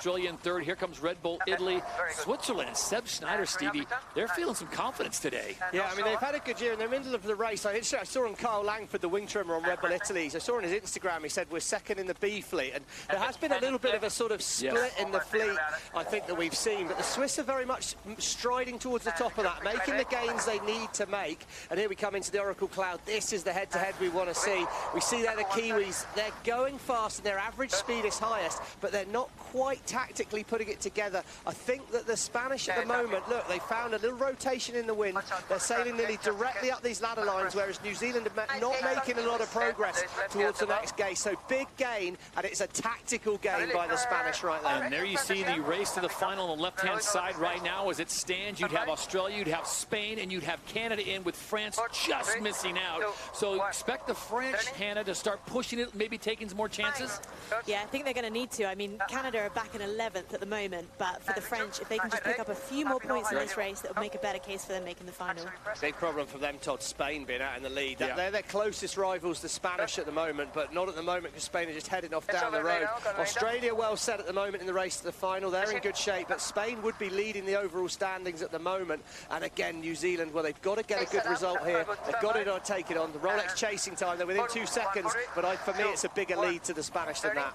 Australia in third. Here comes Red Bull, Italy, Switzerland. Seb Schneider, Stevie, they're feeling some confidence today. Yeah, I mean, they've had a good year in the middle of the race. I saw on Kyle Langford, the wing trimmer on Red Bull Italy. I saw on his Instagram, he said we're second in the B fleet. And there has been a little bit of a sort of split in the fleet, I think, that we've seen. But the Swiss are very much striding towards the top of that, making the gains they need to make. And here we come into the Oracle Cloud. This is the head-to-head we want to see. We see there the Kiwis. They're going fast and their average speed is highest, but they're not quite tactically putting it together. I think that the Spanish at the moment, look, they found a little rotation in the wind. They're sailing nearly directly up these ladder lines, whereas New Zealand are not making a lot of progress towards the next gate. So big gain, and it's a tactical gain by the Spanish right there. And there you see the race to the final on the left-hand side right now. As it stands, you'd have Australia, you'd have Spain, and you'd have Canada in, with France just missing out. So expect the French, Hannah, to start pushing it, maybe taking some more chances? Yeah, I think they're going to need to. I mean, Canada are back in 11th at the moment, but for the French, if they can just pick up a few more points in this race, that will make a better case for them making the final. Big problem for them, Todd, Spain being out in the lead. They're their closest rivals, the Spanish, at the moment, but not at the moment because Spain are just heading off down the road. Australia well set at the moment in the race to the final. They're in good shape, but Spain would be leading the overall standings at the moment. And again, New Zealand, well, they've got to get a good result here. They've got to take it on. The Rolex chasing time, they're within 2 seconds, but for me, it's a bigger lead to the Spanish than that.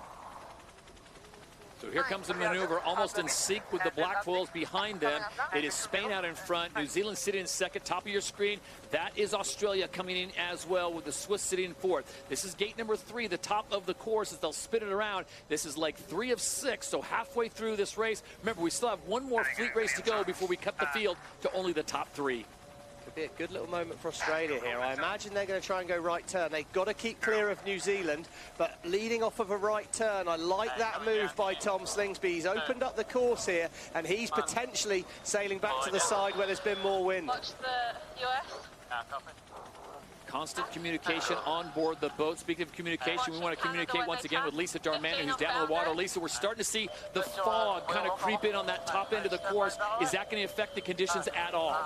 So here comes the maneuver, almost in sync with the black foils behind them. It is Spain out in front, New Zealand sitting in second, top of your screen. That is Australia coming in as well, with the Swiss sitting in fourth. This is gate number 3, the top of the course, as they'll spin it around. This is like 3 of 6, so halfway through this race. Remember, we still have one more fleet race to go before we cut the field to only the top 3. Could be a good little moment for Australia here. I imagine they're going to try and go right turn. They've got to keep clear of New Zealand, but leading off of a right turn, I like that move by Tom Slingsby. He's opened up the course here, and he's potentially sailing back to the side where there's been more wind. Watch the US. Constant communication on board the boat. Speaking of communication, we want to communicate once again with Lisa Darmanin, who's down in the water. Lisa, we're starting to see the fog kind of creep in on that top end of the course. Is that going to affect the conditions at all?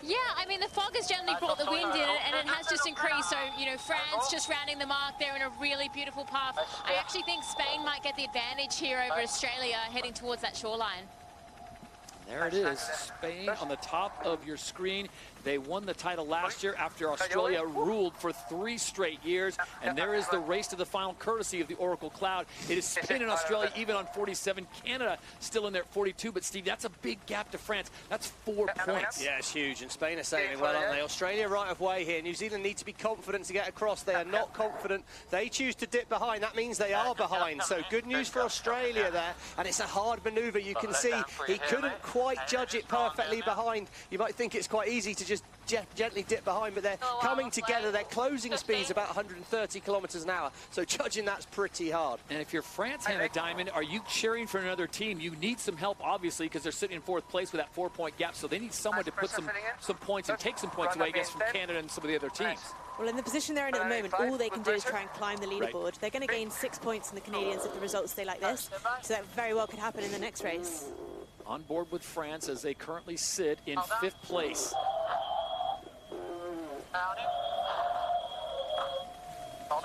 Yeah, I mean, the fog has generally brought the wind in, and it has just increased. So, you know, France just rounding the mark. They're in a really beautiful path. I actually think Spain might get the advantage here over Australia heading towards that shoreline. There it is, Spain on the top of your screen. They won the title last year after Australia ruled for 3 straight years. And there is the race to the final, courtesy of the Oracle Cloud. It is Spain and Australia even on 47. Canada still in there at 42. But, Steve, that's a big gap to France. That's 4 points. Yeah, it's huge. And Spain are sailing well, aren't they? Australia right of way here. New Zealand need to be confident to get across. They are not confident. They choose to dip behind. That means they are behind. So good news for Australia there. And it's a hard manoeuvre. You can see he couldn't quite judge it perfectly behind. You might think it's quite easy to just gently dip behind, but they're coming together. Their closing speed's about 130 kilometers an hour, so judging that's pretty hard. And if you're France, Hannah Diamond, are you cheering for another team? You need some help, obviously, because they're sitting in 4th place with that 4-point gap, so they need someone to put some points and take some points away, I guess, from Canada and some of the other teams. Well, in the position they're in at the moment, all they can do is try and climb the leaderboard. They're going to gain 6 points from the Canadians if the results stay like this, so that very well could happen in the next race. On board with France as they currently sit in 5th place.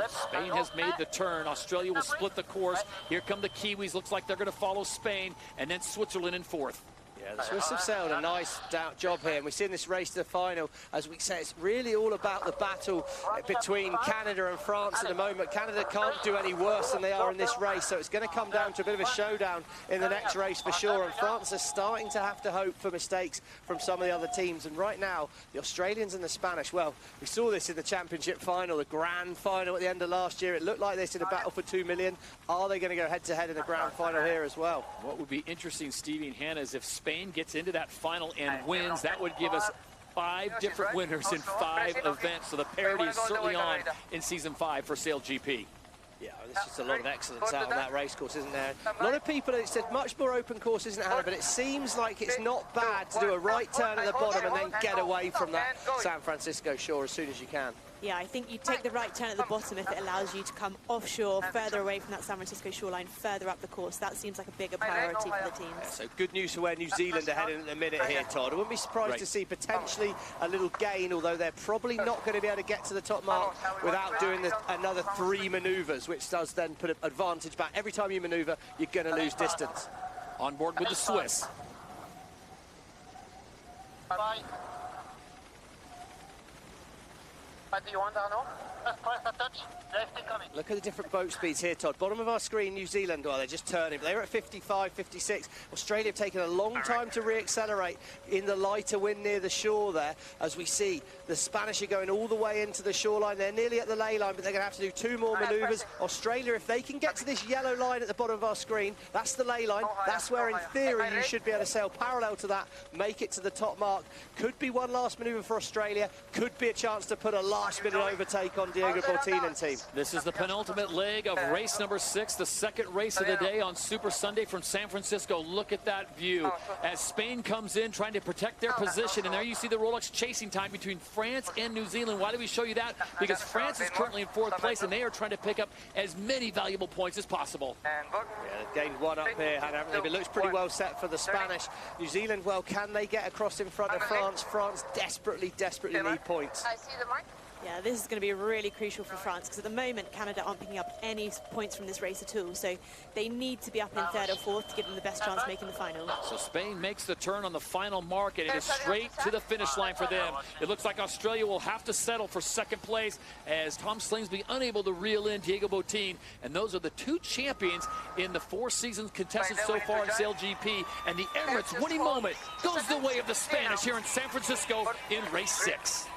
Spain has made the turn. Australia will split the course. Here come the Kiwis. Looks like they're going to follow Spain. And then Switzerland in 4th. Yeah, the Swiss have sailed a nice job here, and we see in this race to the final, as we say, it's really all about the battle between Canada and France at the moment. Canada can't do any worse than they are in this race, so it's going to come down to a bit of a showdown in the next race for sure, and France are starting to have to hope for mistakes from some of the other teams. And right now, the Australians and the Spanish, well, we saw this in the championship final, the grand final at the end of last year. It looked like this in a battle for 2 million. Are they going to go head-to-head in the grand final here as well? What would be interesting, Stevie and Hannah, is if Spain gets into that final and wins, that would give us 5 different winners in 5 events. So the parity is certainly on in Season 5 for Sail GP. Yeah, there's just a lot of excellence out on that race course, isn't there? A lot of people, it's a much more open course, isn't it, Hannah? But it seems like it's not bad to do a right turn at the bottom and then get away from that San Francisco shore as soon as you can. Yeah, I think you take the right turn at the bottom if it allows you to come offshore, further away from that San Francisco shoreline, further up the course. That seems like a bigger priority for the teams. Yeah, so good news for where New Zealand are heading in a minute here, Todd. I wouldn't be surprised to see potentially a little gain, although they're probably not going to be able to get to the top mark without doing another 3 manoeuvres, which does then put an advantage back. Every time you manoeuvre, you're going to lose distance. On board with the Swiss. Bye. What do you want, Arno? Just press a touch. Left incoming. Look at the different boat speeds here, Todd. Bottom of our screen, New Zealand, well, they're just turning, but they were at 55, 56. Australia have taken a long time to re-accelerate in the lighter wind near the shore there, as we see the Spanish are going all the way into the shoreline. They're nearly at the ley line, but they're going to have to do 2 more manoeuvres. Australia, if they can get to this yellow line at the bottom of our screen, that's the ley line. That's where, in theory, you should be able to sail parallel to that, make it to the top mark. Could be one last manoeuvre for Australia. Could be a chance to put a last-minute overtake on Diego Bortinen team. This is the penultimate leg of race number 6, the second race of the day on Super Sunday from San Francisco. Look at that view as Spain comes in trying to protect their position. And there you see the Rolex chasing time between France and New Zealand. Why do we show you that? Because France is currently in 4th place and they are trying to pick up as many valuable points as possible. Yeah, they've gained 1 up here, haven't they? But it looks pretty well set for the Spanish. New Zealand, well, can they get across in front of France? France desperately need points. I see the mark. Yeah, this is going to be really crucial for France because at the moment Canada aren't picking up any points from this race at all, so they need to be up in 3rd or 4th to give them the best chance of making the final. So Spain makes the turn on the final mark, and it is straight to the finish line for them. It looks like Australia will have to settle for 2nd place as Tom Slingsby unable to reel in Diego Bortinen, and those are the 2 champions in the 4 seasons contested so far in SailGP, and the Emirates winning moment goes the way of the Spanish here in San Francisco in race 6.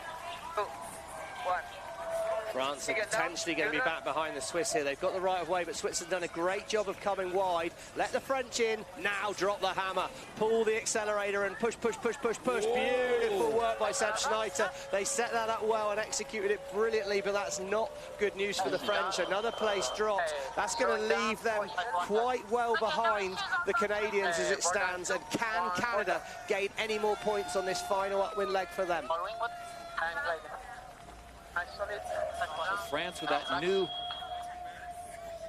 France are potentially going to be back behind the Swiss here. They've got the right of way, but Switzerland done a great job of coming wide. Let the French in. Now drop the hammer. Pull the accelerator and push. Whoa. Beautiful work by Seb Schneider. They set that up well and executed it brilliantly, but that's not good news for the French. Another place dropped. That's going to leave them quite well behind the Canadians as it stands. And can Canada gain any more points on this final upwind leg for them? France with that new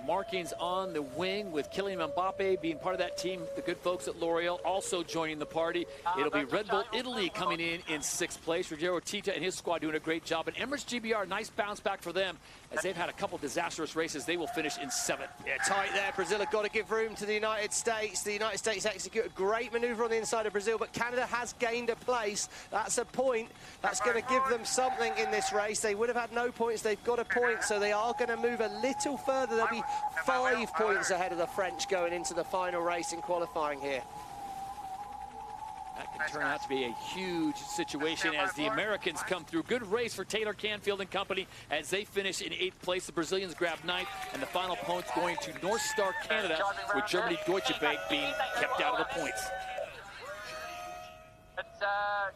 markings on the wing, with Kylian Mbappe being part of that team. The good folks at L'Oreal also joining the party. It'll be Red Bull Italy coming in 6th place. Rogero Tita and his squad doing a great job. And Emirates GBR, nice bounce back for them as they've had a couple disastrous races. They will finish in 7th. Yeah, tight there. Brazil have got to give room to the United States. The United States execute a great manoeuvre on the inside of Brazil, but Canada has gained a place. That's a point. That's going to give them something in this race. They would have had no points. They've got a point, so they are going to move a little further. They'll be 5 points ahead of the French going into the final race in qualifying here. That can turn out to be a huge situation as the Americans come through. Good race for Taylor Canfield and company as they finish in 8th place. The Brazilians grab 9th, and the final points going to North Star Canada, with Germany Deutsche Bank being kept out of the points. Let's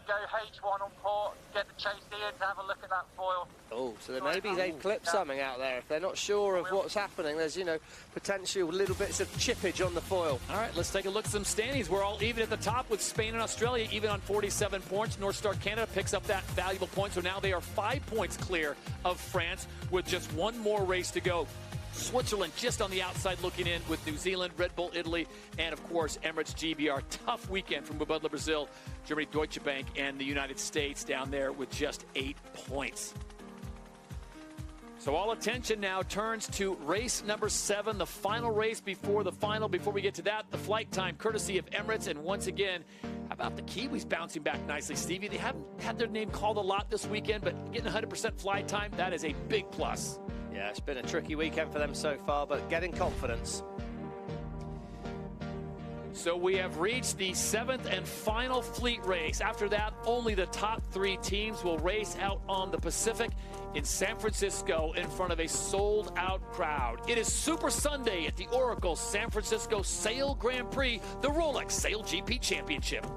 go H1 on port, get the chase here to have a look at that foil. Oh, so then maybe they've clipped something out there. If they're not sure of what's happening, there's, you know, potential little bits of chippage on the foil. All right, let's take a look at some standings. We're all even at the top with Spain and Australia, even on 47 points. North Star Canada picks up that valuable point, so now they are 5 points clear of France with just 1 more race to go. Switzerland just on the outside looking in with New Zealand, Red Bull Italy, and of course Emirates GBR. Tough weekend from Mubadala Brazil, Germany Deutsche Bank, and the United States down there with just 8 points. So all attention now turns to race number 7, the final race before the final. Before we get to that, the flight time courtesy of Emirates, and once again, how about the Kiwis bouncing back nicely, Stevie? They haven't had their name called a lot this weekend, but getting 100% flight time, that is a big plus. Yeah, it's been a tricky weekend for them so far, but getting confidence. So we have reached the 7th and final fleet race. After that, only the top 3 teams will race out on the Pacific in San Francisco in front of a sold-out crowd. It is Super Sunday at the Oracle San Francisco Sail Grand Prix, the Rolex Sail GP Championship.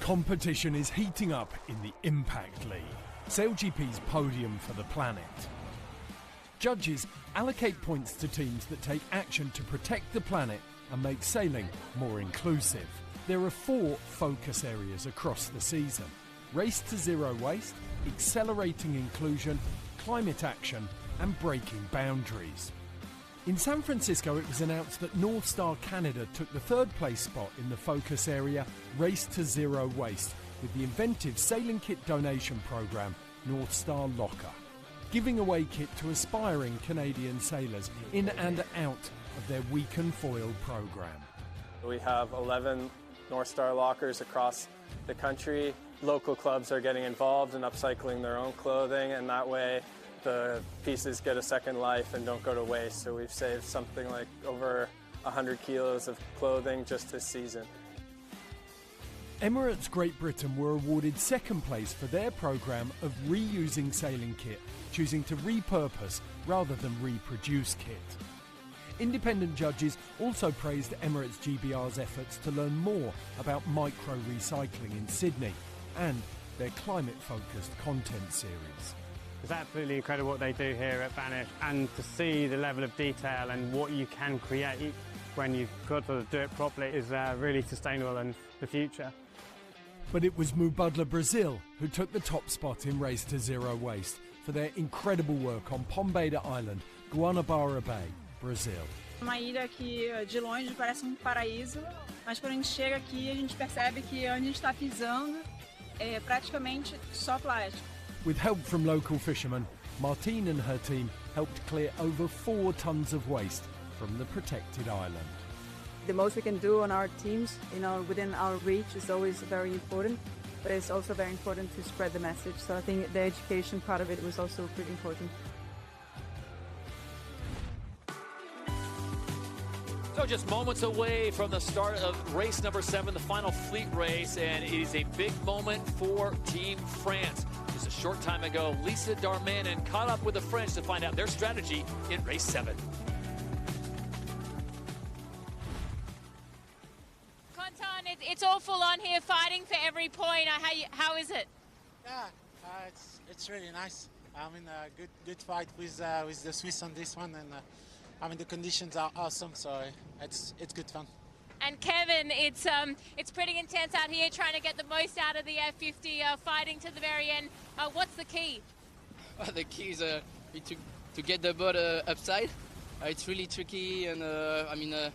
Competition is heating up in the Impact League, SailGP's podium for the planet. Judges allocate points to teams that take action to protect the planet and make sailing more inclusive. There are 4 focus areas across the season: Race to Zero Waste, Accelerating Inclusion, Climate Action and Breaking Boundaries. In San Francisco, it was announced that North Star Canada took the 3rd place spot in the focus area Race to Zero Waste with the inventive sailing kit donation programme North Star Locker, giving away kit to aspiring Canadian sailors in and out of their Weekend Foil programme. We have 11 North Star lockers across the country. Local clubs are getting involved in upcycling their own clothing, and that way the pieces get a second life and don't go to waste. So we've saved something like over 100 kilos of clothing just this season. Emirates Great Britain were awarded 2nd place for their programme of reusing sailing kit, choosing to repurpose rather than reproduce kit. Independent judges also praised Emirates GBR's efforts to learn more about micro-recycling in Sydney and their climate-focused content series. It's absolutely incredible what they do here at Vanish, and to see the level of detail and what you can create when you've got to do it properly is really sustainable in the future. But it was Mubadala Brazil who took the top spot in Race to Zero Waste for their incredible work on Pombeira Island, Guanabara Bay, Brazil. Uma ilha que de longe parece paraíso, mas quando a gente chega aqui a gente percebe que onde a gente está pisando é praticamente só plástico. With help from local fishermen, Martine and her team helped clear over 4 tons of waste from the protected island. The most we can do on our teams, within our reach is always very important, but it's also very important to spread the message. So I think the education part of it was also pretty important. So just moments away from the start of race number 7, the final fleet race, and it is a big moment for Team France. Just a short time ago, Lisa Darmanin caught up with the French to find out their strategy in race 7. It's all full on here, fighting for every point. How is it? Yeah, it's really nice. I mean, good fight with the Swiss on this one, and I mean the conditions are awesome, so it's good fun. And Kevin, it's pretty intense out here, trying to get the most out of the F50, fighting to the very end. What's the key? The key is to get the boat upside. It's really tricky, and the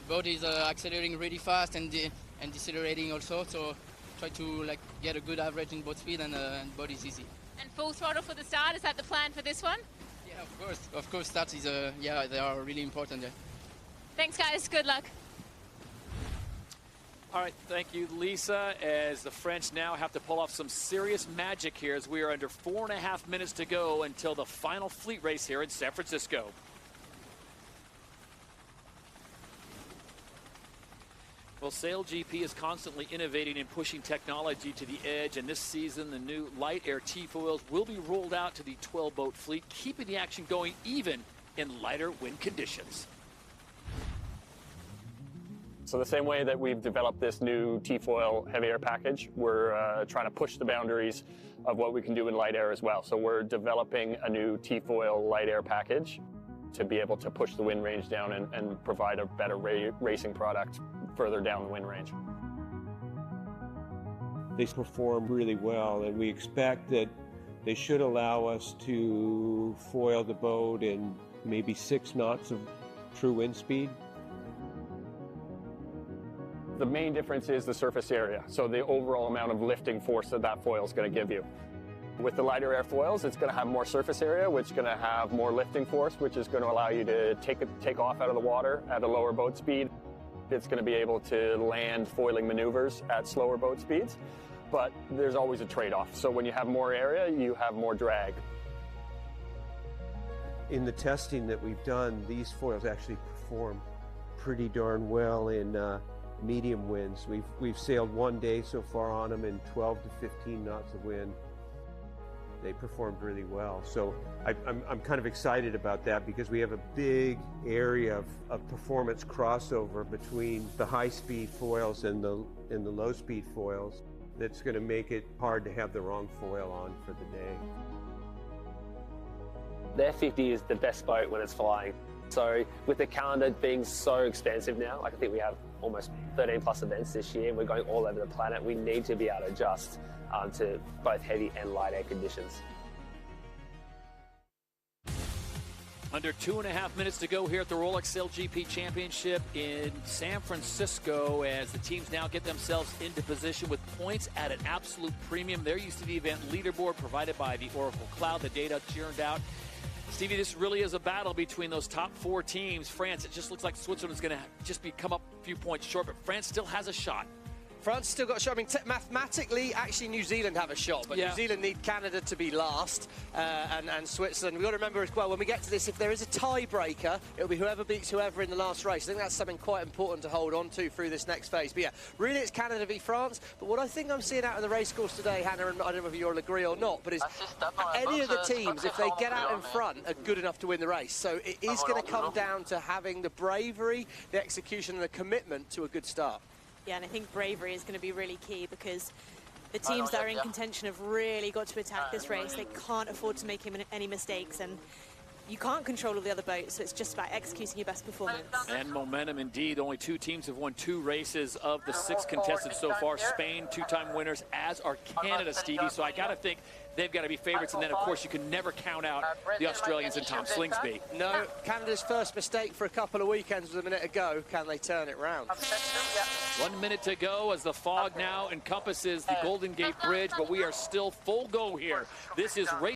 boat is accelerating really fast and decelerating also, so try to get a good average in boat speed, and boat is easy. And full throttle for the start, is that the plan for this one? Yeah, of course start is they are really important. Yeah. Thanks guys, good luck. All right, thank you, Lisa, as the French now have to pull off some serious magic here as we are under 4.5 minutes to go until the final fleet race here in San Francisco. Well, SailGP is constantly innovating and pushing technology to the edge, and this season the new light air T-foils will be rolled out to the 12-boat fleet, keeping the action going even in lighter wind conditions. So the same way that we've developed this new T-foil heavy air package, we're trying to push the boundaries of what we can do in light air as well. So we're developing a new T-foil light air package to be able to push the wind range down and provide a better racing product further down the wind range. They perform really well, and we expect that they should allow us to foil the boat in maybe 6 knots of true wind speed. The main difference is the surface area, so the overall amount of lifting force that foil is going to give you. With the lighter airfoils, it's going to have more surface area, which is going to have more lifting force, which is going to allow you to take off out of the water at a lower boat speed. It's going to be able to land foiling maneuvers at slower boat speeds, but there's always a trade-off. So when you have more area, you have more drag. In the testing that we've done, these foils actually perform pretty darn well in medium winds. We've sailed 1 day so far on them in 12 to 15 knots of wind. They performed really well. So I'm kind of excited about that because we have a big area of performance crossover between the high-speed foils and the low-speed foils that's going to make it hard to have the wrong foil on for the day. The F50 is the best boat when it's flying. So with the calendar being so expansive now, I think we have almost 13 plus events this year. We're going all over the planet. We need to be able to adjust to both heavy and light air conditions. Under 2.5 minutes to go here at the Rolex LGP Championship in San Francisco as the teams now get themselves into position with points at an absolute premium. They're used to the event leaderboard provided by the Oracle Cloud. The data churned out. Stevie, this really is a battle between those top 4 teams. France, it just looks like Switzerland's going to just come up a few points short, but France still has a shot. France still got a shot. I mean, mathematically, actually, New Zealand have a shot, but New Zealand need Canada to be last, and Switzerland. We've got to remember as well, when we get to this, if there is a tiebreaker, it'll be whoever beats whoever in the last race. I think that's something quite important to hold on to through this next phase. But yeah, really it's Canada v France. But what I think I'm seeing out of the race course today, Hannah, and I don't know if you'll agree or not, but is any of the teams, if they get out in front, are good enough to win the race. So it is going to come down to having the bravery, the execution, and the commitment to a good start. Yeah, and I think bravery is going to be really key because the teams that are in contention have really got to attack this race. They can't afford to make any mistakes, and you can't control all the other boats, so it's just about executing your best performance. And momentum indeed. Only 2 teams have won 2 races of the 6 contested so far. Spain, 2-time winners, as are Canada, Stevie. So I got to think they've got to be favorites. And then, of course, you can never count out the Australians and Tom Slingsby. No, Canada's first mistake for a couple of weekends was a minute ago. Can they turn it round? 1 minute to go as the fog now encompasses the Golden Gate Bridge, but we are still full go here. This is race